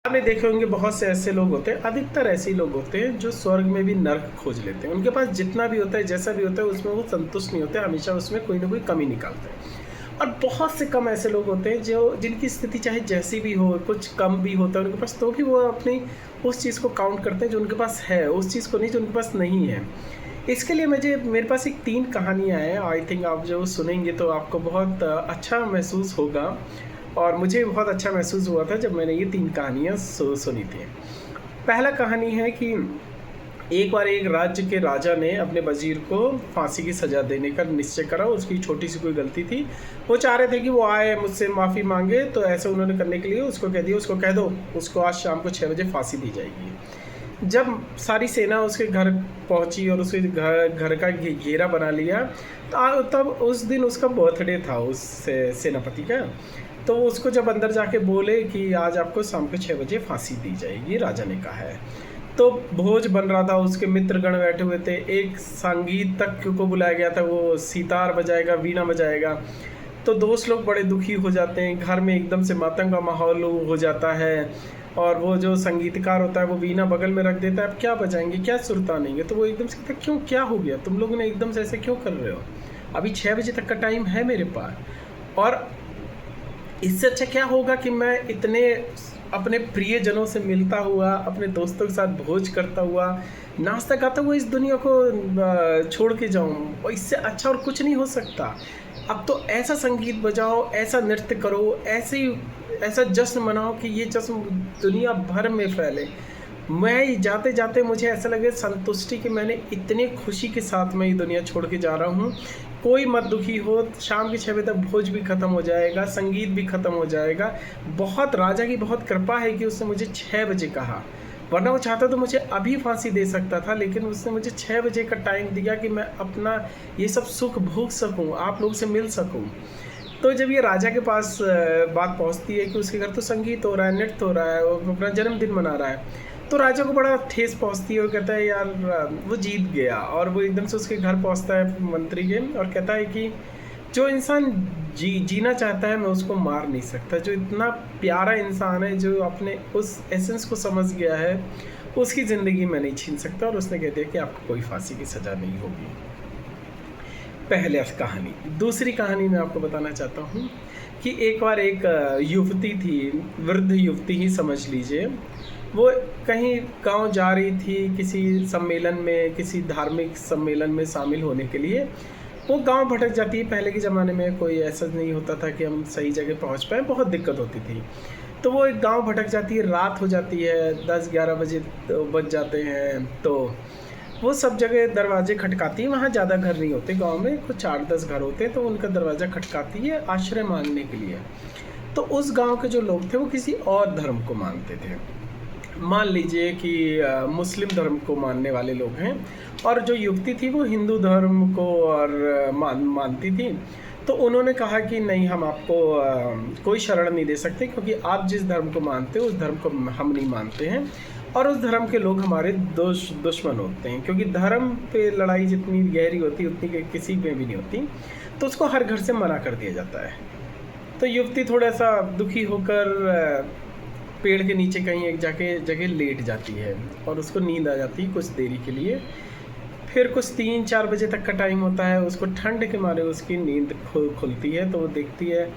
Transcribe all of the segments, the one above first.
आपने देखे होंगे बहुत से ऐसे लोग होते हैं, अधिकतर ऐसे ही लोग होते हैं जो स्वर्ग में भी नर्क खोज लेते हैं। उनके पास जितना भी होता है, जैसा भी होता है, उसमें वो संतुष्ट नहीं होते, हमेशा उसमें कोई ना कोई कमी निकालते हैं। और बहुत से कम ऐसे लोग होते हैं जो जिनकी स्थिति चाहे जैसी भी हो, कुछ कम भी होता है उनके पास, तो भी वो अपनी उस चीज़ को काउंट करते हैं जो उनके पास है, उस चीज़ को नहीं जो उनके पास नहीं है। इसके लिए मेरे पास एक 3 कहानियाँ हैं। आई थिंक आप जो सुनेंगे तो आपको बहुत अच्छा महसूस होगा, और मुझे बहुत अच्छा महसूस हुआ था जब मैंने ये 3 कहानियाँ सुनी थी। पहला कहानी है कि एक बार एक राज्य के राजा ने अपने वज़ीर को फांसी की सज़ा देने का निश्चय करा। उसकी छोटी सी कोई गलती थी, वो चाह रहे थे कि वो आए मुझसे माफ़ी मांगे, तो ऐसे उन्होंने करने के लिए उसको कह दिया, उसको कह दो उसको आज शाम को 6 बजे फांसी दी जाएगी। जब सारी सेना उसके घर पहुंची और उसके घर का घेरा बना लिया, तो तब उस दिन उसका बर्थडे था, उस सेनापति का। तो उसको जब अंदर जाके बोले कि आज आपको शाम को 6 बजे फांसी दी जाएगी, राजा ने कहा है। तो भोज बन रहा था, उसके मित्रगण बैठे हुए थे, एक संगीतज्ञ को बुलाया गया था, वो सितार बजाएगा, वीणा बजाएगा। तो दोस्त लोग बड़े दुखी हो जाते हैं, घर में एकदम से मातम का माहौल हो जाता है, और वो जो संगीतकार होता है वो वीणा बगल में रख देता है, अब क्या बजाएंगे, क्या सुर तानेंगे। तो वो एकदम से कहता है, क्यों, क्या हो गया, तुम लोगों ने एकदम से ऐसे क्यों कर रहे हो, अभी 6 बजे तक का टाइम है मेरे पास, और इससे अच्छा क्या होगा कि मैं इतने अपने प्रियजनों से मिलता हुआ, अपने दोस्तों के साथ भोज करता हुआ, नाश्ता खाता हुआ इस दुनिया को छोड़ के जाऊँ, और इससे अच्छा और कुछ नहीं हो सकता। अब तो ऐसा संगीत बजाओ, ऐसा नृत्य करो, ऐसा जश्न मनाओ कि ये जश्न दुनिया भर में फैले। मैं जाते जाते मुझे ऐसा लगे संतुष्टि कि मैंने इतने खुशी के साथ मैं ये दुनिया छोड़ के जा रहा हूँ। कोई मत दुखी हो, शाम के 6 बजे तक भोज भी ख़त्म हो जाएगा, संगीत भी ख़त्म हो जाएगा। बहुत राजा की बहुत कृपा है कि उसने मुझे 6 बजे कहा, वरना वो चाहता तो मुझे अभी फांसी दे सकता था, लेकिन उसने मुझे 6 बजे का टाइम दिया कि मैं अपना ये सब सुख भोग सकूँ, आप लोग से मिल सकूँ। तो जब ये राजा के पास बात पहुंचती है कि उसके घर तो संगीत हो रहा है, नृत्य हो रहा है, वो अपना जन्मदिन मना रहा है, तो राजा को बड़ा ठेस पहुंचती है और कहता है यार वो जीत गया। और वो एकदम से उसके घर पहुंचता है मंत्री के, और कहता है कि जो इंसान जीना चाहता है मैं उसको मार नहीं सकता, जो इतना प्यारा इंसान है, जो अपने उस एसेंस को समझ गया है, उसकी ज़िंदगी मैं नहीं छीन सकता। और उसने कह दिया कि आपको कोई फांसी की सज़ा नहीं होगी। पहले कहानी। दूसरी कहानी मैं आपको बताना चाहता हूँ कि एक बार एक युवती थी, वृद्ध युवती ही समझ लीजिए, वो कहीं गांव जा रही थी किसी सम्मेलन में, किसी धार्मिक सम्मेलन में शामिल होने के लिए। वो गांव भटक जाती है। पहले के ज़माने में कोई ऐसा नहीं होता था कि हम सही जगह पहुंच पाएँ, बहुत दिक्कत होती थी। तो वो एक गांव भटक जाती है, रात हो जाती है, 10-11 बजे बज जाते हैं। तो वो सब जगह दरवाजे खटकाती है, वहाँ ज़्यादा घर नहीं होते, गांव में कुछ 8-10 घर होते हैं, तो उनका दरवाज़ा खटकाती है आश्रय मांगने के लिए। तो उस गांव के जो लोग थे वो किसी और धर्म को मानते थे, मान लीजिए कि मुस्लिम धर्म को मानने वाले लोग हैं, और जो युवती थी वो हिंदू धर्म को और मानती थी। तो उन्होंने कहा कि नहीं, हम आपको कोई शरण नहीं दे सकते, क्योंकि आप जिस धर्म को मानते हो उस धर्म को हम नहीं मानते हैं, और उस धर्म के लोग हमारे दुश्मन होते हैं, क्योंकि धर्म पे लड़ाई जितनी गहरी होती है उतनी किसी में भी नहीं होती। तो उसको हर घर से मना कर दिया जाता है। तो युवती थोड़ा सा दुखी होकर पेड़ के नीचे कहीं एक जगह लेट जाती है, और उसको नींद आ जाती है कुछ देरी के लिए। फिर कुछ 3-4 बजे तक का टाइम होता है, उसको ठंड के मारे उसकी नींद खुलती है। तो वो देखती है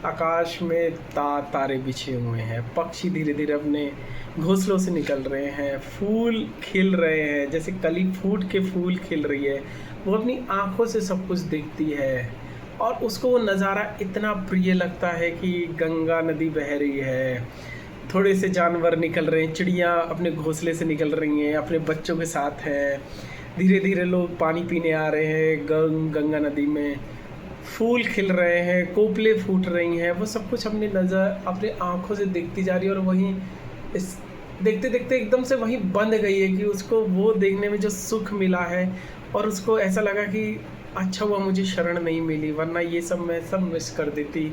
आकाश में तारे बिछे हुए हैं, पक्षी धीरे धीरे अपने घोंसलों से निकल रहे हैं, फूल खिल रहे हैं, जैसे कली फूट के फूल खिल रही है। वो अपनी आँखों से सब कुछ देखती है, और उसको वो नज़ारा इतना प्रिय लगता है कि गंगा नदी बह रही है, थोड़े से जानवर निकल रहे हैं, चिड़ियाँ अपने घोंसले से निकल रही हैं, अपने बच्चों के साथ हैं, धीरे धीरे लोग पानी पीने आ रहे हैं गंगा नदी में, फूल खिल रहे हैं, कोपले फूट रही हैं। वो सब कुछ अपनी नज़र अपने आँखों से देखती जा रही है, और वहीं इस देखते देखते एकदम से वहीं बंद गई है कि उसको वो देखने में जो सुख मिला है, और उसको ऐसा लगा कि अच्छा हुआ मुझे शरण नहीं मिली, वरना ये सब मैं सब मिस कर देती,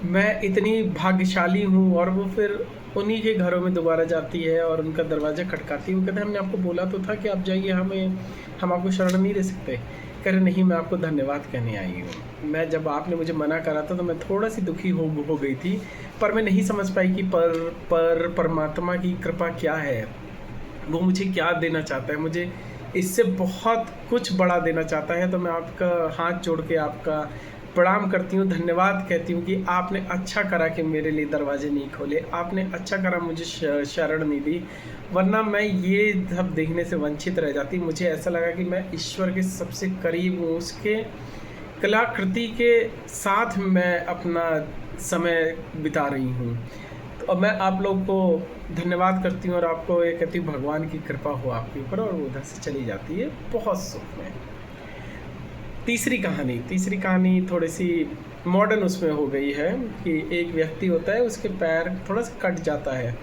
मैं इतनी भाग्यशाली हूँ। और वो फिर उन्हीं के घरों में दोबारा जाती है और उनका दरवाज़ा खटकाती है। वो कहते हैं हमने आपको बोला तो था कि आप जाइए, हम आपको शरण नहीं दे सकते। कह रहे नहीं, मैं आपको धन्यवाद कहने आई हूँ। मैं जब आपने मुझे मना करा था तो मैं थोड़ा सी दुखी हो गई थी, पर मैं नहीं समझ पाई कि परमात्मा की कृपा क्या है, वो मुझे क्या देना चाहता है, मुझे इससे बहुत कुछ बड़ा देना चाहता है। तो मैं आपका हाथ जोड़ के आपका प्रणाम करती हूँ, धन्यवाद कहती हूँ कि आपने अच्छा करा कि मेरे लिए दरवाजे नहीं खोले, आपने अच्छा करा मुझे शरण नहीं दी, वरना मैं ये सब देखने से वंचित रह जाती। मुझे ऐसा लगा कि मैं ईश्वर के सबसे करीब हूँ, उसके कलाकृति के साथ मैं अपना समय बिता रही हूँ। तो अब मैं आप लोग को धन्यवाद करती हूँ और आपको ये कहती हूँ भगवान की कृपा हो आपके ऊपर, और वो उधर से चली जाती है बहुत सुख में। तीसरी कहानी थोड़ी सी मॉडर्न उसमें हो गई है कि एक व्यक्ति होता है, उसके पैर थोड़ा सा कट जाता है,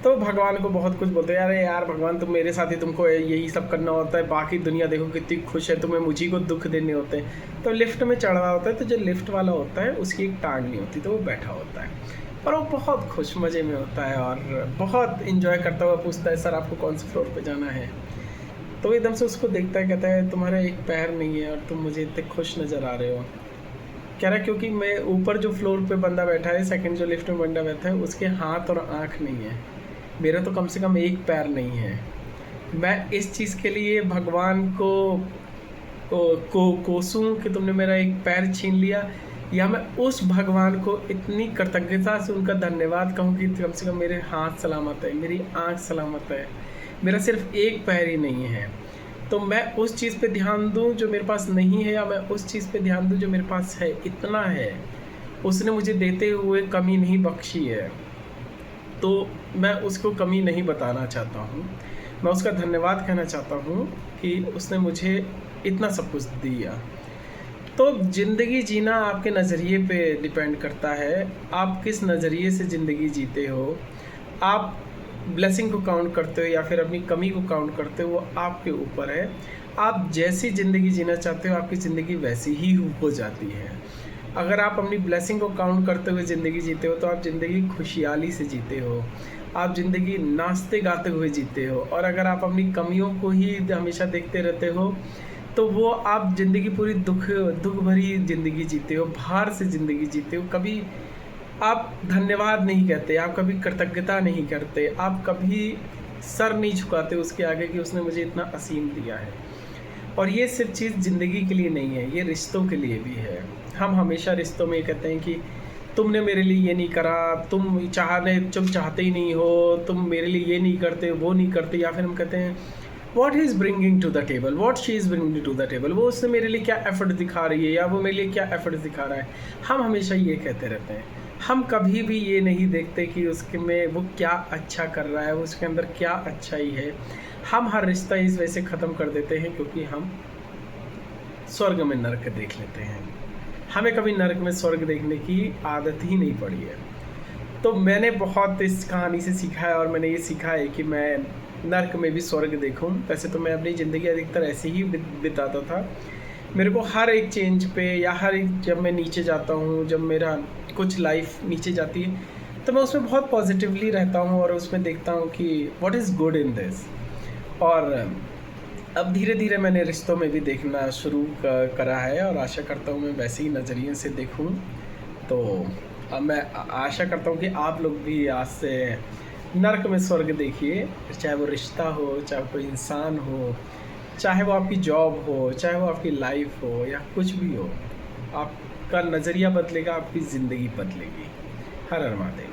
तो भगवान को बहुत कुछ बोलते हैं, अरे यार भगवान तुम मेरे साथ ही, तुमको यही सब करना होता है, बाकी दुनिया देखो कितनी खुश है, तुम्हें मुझी को दुख देने होते हैं। तो लिफ्ट में चढ़ रहा होता है, तो जो लिफ्ट वाला होता है उसकी एक टांग नहीं होती, तो वो बैठा होता है और वो बहुत खुश मज़े में होता है और बहुत इन्जॉय करता हुआ पूछता है, सर आपको कौन से फ्लोर पे जाना है? तो एकदम से उसको देखता है, कहता है तुम्हारा एक पैर नहीं है और तुम मुझे इतने खुश नज़र आ रहे हो। कह रहा है क्योंकि मैं ऊपर जो फ्लोर पे बंदा बैठा है, सेकंड जो लिफ्ट में बंदा बैठा है, उसके हाथ और आँख नहीं है, मेरा तो कम से कम एक पैर नहीं है। मैं इस चीज़ के लिए भगवान को कोसूं कि तुमने मेरा एक पैर छीन लिया, या मैं उस भगवान को इतनी कृतज्ञता से उनका धन्यवाद कहूँ कि कम से कम मेरे हाथ सलामत है, मेरी आँख सलामत है, मेरा सिर्फ एक पैर ही नहीं है। तो मैं उस चीज़ पे ध्यान दूं जो मेरे पास नहीं है, या मैं उस चीज़ पे ध्यान दूं जो मेरे पास है? इतना है, उसने मुझे देते हुए कमी नहीं बख्शी है, तो मैं उसको कमी नहीं बताना चाहता हूँ। मैं उसका धन्यवाद कहना चाहता हूँ कि उसने मुझे इतना सब कुछ दिया। तो ज़िंदगी जीना आपके नज़रिए पे डिपेंड करता है, आप किस नज़रिए से ज़िंदगी जीते हो, आप ब्लेसिंग को काउंट करते हो या फिर अपनी कमी को काउंट करते हो, वो आपके ऊपर है। आप जैसी ज़िंदगी जीना चाहते हो, आपकी ज़िंदगी वैसी ही हो जाती है। अगर आप अपनी ब्लेसिंग को काउंट करते हुए ज़िंदगी जीते हो, तो आप ज़िंदगी खुशहाली से जीते हो, आप ज़िंदगी नाचते गाते हुए जीते हो। और अगर आप अपनी कमियों को ही हमेशा देखते रहते हो, तो वो आप ज़िंदगी पूरी दुख भरी ज़िंदगी जीते हो, भार से ज़िंदगी जीते हो। कभी आप धन्यवाद नहीं कहते, आप कभी कृतज्ञता नहीं करते, आप कभी सर नहीं झुकाते उसके आगे कि उसने मुझे इतना असीम दिया है। और ये सिर्फ चीज़ ज़िंदगी के लिए नहीं है, ये रिश्तों के लिए भी है। हम हमेशा रिश्तों में कहते हैं कि तुमने मेरे लिए ये नहीं करा, तुम चाहते ही नहीं हो, तुम मेरे लिए ये नहीं करते, वो नहीं करते। या फिर हम कहते हैं what he is bringing to the table, what she is bringing to the table, वो उसने मेरे लिए क्या एफर्ट दिखा रही है, या वो मेरे लिए क्या एफर्ट दिखा रहा है। हम हमेशा ये कहते रहते हैं, हम कभी भी ये नहीं देखते कि उसके में वो क्या अच्छा कर रहा है, उसके अंदर क्या अच्छाई है। हम हर रिश्ता इस वजह से ख़त्म कर देते हैं क्योंकि हम स्वर्ग में नर्क देख लेते हैं। हमें कभी नर्क में स्वर्ग देखने की आदत ही नहीं पड़ी है। तो मैंने बहुत इस कहानी से सीखा है, और मैंने ये सीखा है कि मैं नर्क में भी स्वर्ग देखूं। वैसे तो मैं अपनी ज़िंदगी अधिकतर ऐसे ही बिताता था। मेरे को हर एक चेंज पे, या हर एक जब मैं नीचे जाता हूँ, जब मेरा कुछ लाइफ नीचे जाती है, तो मैं उसमें बहुत पॉजिटिवली रहता हूँ और उसमें देखता हूँ कि what is good in this. और अब धीरे धीरे मैंने रिश्तों में भी देखना शुरू करा है, और आशा करता हूँ मैं वैसे ही नज़रिए से देखूँ। तो अब मैं आशा करता हूँ कि आप लोग भी आज से नर्क में स्वर्ग देखिए, चाहे वो रिश्ता हो, चाहे कोई इंसान हो, चाहे वो आपकी जॉब हो, चाहे वो आपकी लाइफ हो, या कुछ भी हो। आपका नज़रिया बदलेगा, आपकी ज़िंदगी बदलेगी। हर हर महादेव।